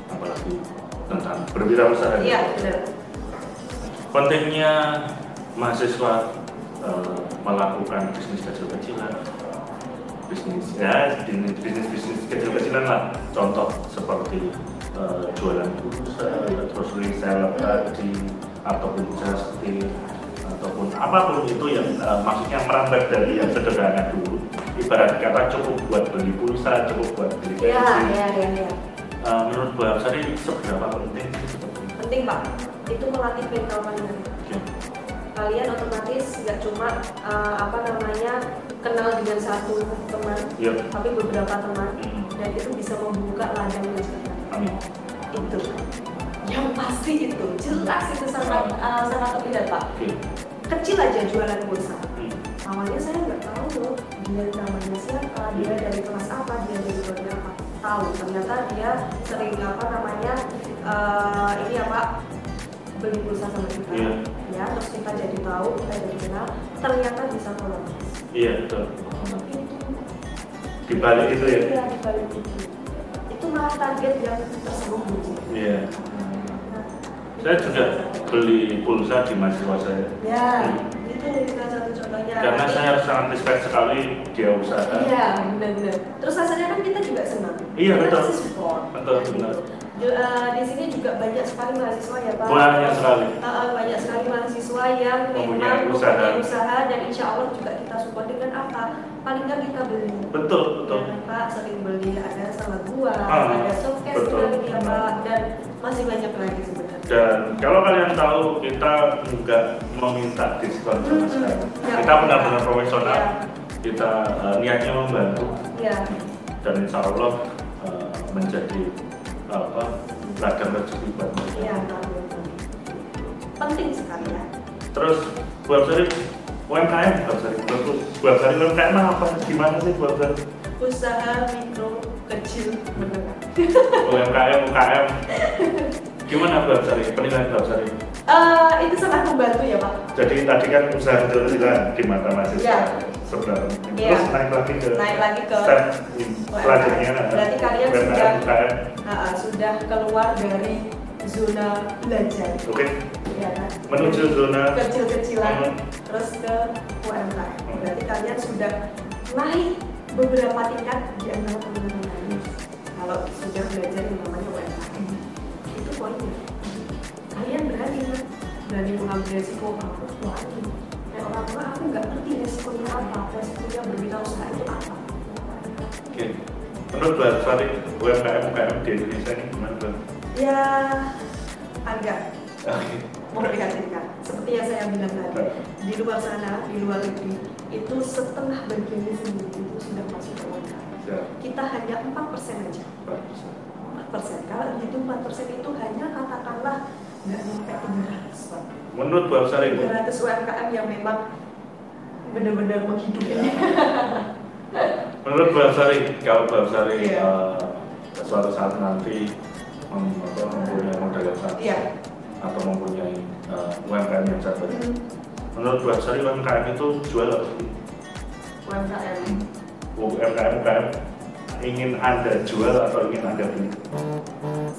apalagi tentang berwirausaha. Iya, benar. Pentingnya mahasiswa melakukan bisnis kecil-kecilan, bisnis kecil-kecilan lah. Contoh seperti jualan pulsa, terus reseller tadi, ataupun just tip, ataupun apapun itu yang maksudnya merambat dari yang sederhana dulu. Ibarat kata cukup buat beli pulsa, cukup buat beli bensin. Iya. Menurut Bu Hapsari seberapa penting? Penting Pak, itu melatih mental kalian. Kalian otomatis nggak cuma kenal dengan satu teman, tapi beberapa teman, dan itu bisa membuka ladang rezeki. Itu yang pasti itu jelas itu sangat terlihat Pak. Kecil aja jualan pulsa, awalnya saya nggak tahu loh dia namanya siapa, dia dari kelas apa, dia dari keluarga apa. Tahu ternyata dia sering ini apa, beli pulsa sama kita. Ya, terus kita jadi tahu, kita jadi kenal, ternyata bisa kolaborasi. Iya, betul. Itu Di balik itu ya? Iya, di balik itu malah target yang terselubung. Iya. Saya juga beli pulsa di mahasiswa saya. Ya, itu salah satu contohnya. Karena saya sangat respect sekali dia usaha. Iya, benar-benar. Terus rasanya kan kita juga senang. Iya, betul. Kita kasih support. Betul, benar. Di sini juga banyak sekali mahasiswa ya Pak. Banyak sekali. Banyak sekali mahasiswa yang memang mempunyai usaha dan insya Allah juga kita support dengan apa? Paling nggak kita beli. Betul, betul. Dan Pak sering beli, ada salad buah, ada softcase lagi ya Pak, dan masih banyak lagi sebenarnya. Dan kalau kalian tahu kita nggak meminta diskon sama sekali. Kita benar-benar profesional. Kita niatnya membantu. Dan insya Allah menjadi ladang rezeki buat mereka. Iya, penting sekali ya. Terus buat Sari UMKM, buat Sari UMKM apa? Gimana sih buat Sari? Usaha mikro kecil menengah. UMKM. Gimana buat Sari? Penilaian buat Sari? Itu sangat membantu ya Pak. Jadi tadi kan usaha kecil-kecilan di mata mahasiswa. Sebenarnya. Terus naik lagi ke step selanjutnya. Berarti kalian sudah keluar dari zona belajar. Oke. Ya kan? Menuju zona kecil-kecilan terus ke UMKM. Berarti kalian sudah naik beberapa tingkat di antara teman-teman lain. Kalau sudah belajar yang namanya UMKM, itu poinnya. Kalian berani mengambil resiko aku berani. Orang tua aku nggak ngerti resikonya apa, resikonya berwirausaha itu apa. Oke. Menurut Mbak Sari, UMKM di Indonesia ini gimana Mbak? Ya agak memprihatinkan. Seperti yang saya bilang tadi, di luar sana, di luar negeri, itu setengah bagiannya sendiri itu sudah masuk ke UMKM. Kita hanya 4% aja. 4%. Kalau itu 4% itu hanya katakanlah nggak sampai 300 Pak. Menurut Mbak Sari 300 UMKM yang memang benar-benar menghidupi. Menurut Mbak Sari, kalau Mbak Sari suatu saat nanti mempunyai modal yang sama atau mempunyai UMKM yang sama, menurut Mbak Sari UMKM itu jual atau beli? UMKM ingin Anda jual atau ingin Anda beli?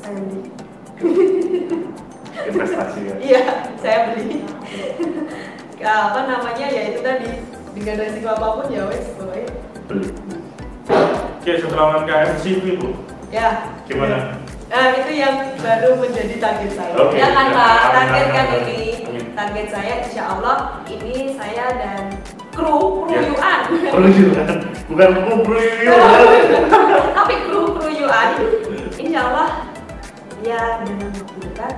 Saya beli. Investasi ya? Iya, saya beli. Apa namanya ya itu tadi, dengan resiko apapun ya wes pokoknya beli. Oke, setelah UMKM CV Bu? Ya. Gimana? Nah itu yang baru menjadi target saya. Okay. Ya kan Pak, target kan ini. Target saya insya Allah ini saya dan kru Yuan. Bukan kru Yuan. Tapi kru Yuan. Insya Allah ya dalam waktu dekat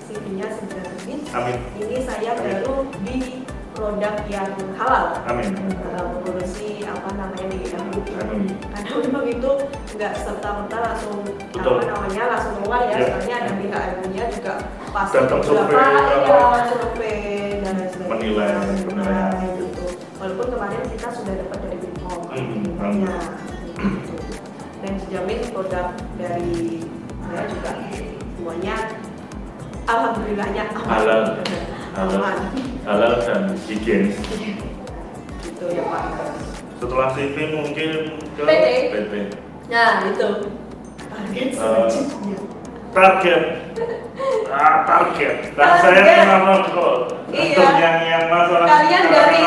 CV-nya sudah terbit. Amin. Ini saya baru di produk yang halal. Amin. Mengurusi apa namanya di bidang hukum. Karena memang itu nggak serta-merta langsung langsung keluar ya. Soalnya ada BHM-nya juga pasti beberapa survei dan lain sebagainya. Gitu. Walaupun kemarin kita sudah dapat dari BPOM. Dan dijamin produk dari saya juga semuanya alhamdulillahnya halal dan higienis. Gitu ya Pak. Setelah CV mungkin ke PT. Nah itu target selanjutnya. Target. Dan saya kenapa kok yang masalah kalian dari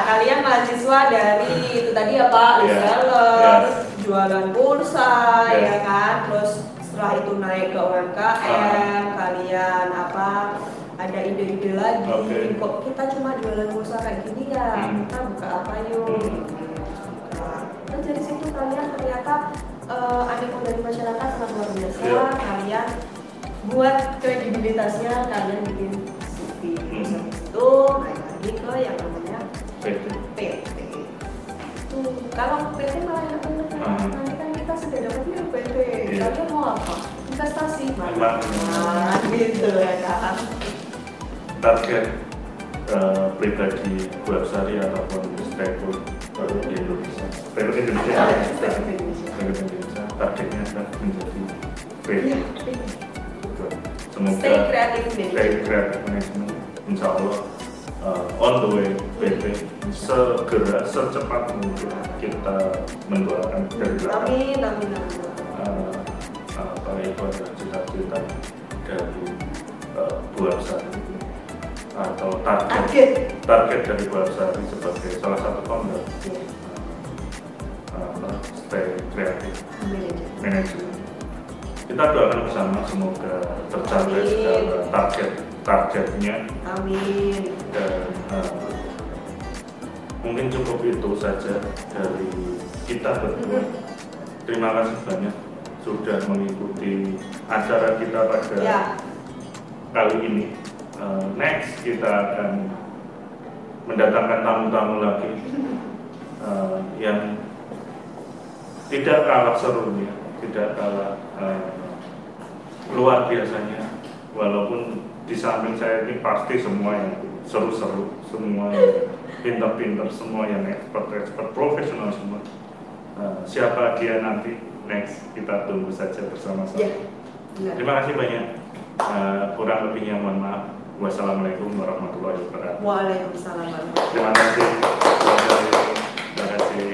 kalian mahasiswa dari itu tadi apa reseller, jualan pulsa ya kan, terus setelah itu naik ke UMKM, kalian apa ada ide-ide lagi, kok kita cuma jualan pulsa kayak gini ya, kita buka apa yuk. Terus dari situ kalian ternyata animo dari masyarakat sangat luar biasa. Kalian buat kredibilitasnya, kalian bikin CV. Itu naik lagi ke yang namanya PT. Kalau PT malah yang benar, nanti kan kita sudah dapat PT. Kalian mau apa? Investasi. Gitu ya kan. Target pribadi Bu Absari ataupun stakeholder di Indonesia. Indonesia targetnya adalah menjadi B. Semoga Stay Creative Management insya Allah on the way BP segera secepat mungkin kita mendoakan dari amin. Apa itu adalah cita-cita dari Bu Absari atau target dari Bu Absari sebagai salah satu founder Stay Creative Management. Kita doakan bersama semoga tercapai segala targetnya. Amin. Dan mungkin cukup itu saja dari kita berdua. Terima kasih banyak sudah mengikuti acara kita pada kali ini. Next kita akan mendatangkan tamu-tamu lagi yang tidak kalah serunya, tidak kalah luar biasanya. Walaupun di samping saya ini pasti semua yang seru-seru, semua yang pintar-pintar, semua yang expert profesional semua. Siapa dia nanti next kita tunggu saja bersama-sama. Terima kasih banyak. Kurang lebihnya mohon maaf. Wassalamualaikum warahmatullahi wabarakatuh. Waalaikumsalam. Terima kasih. Terima kasih.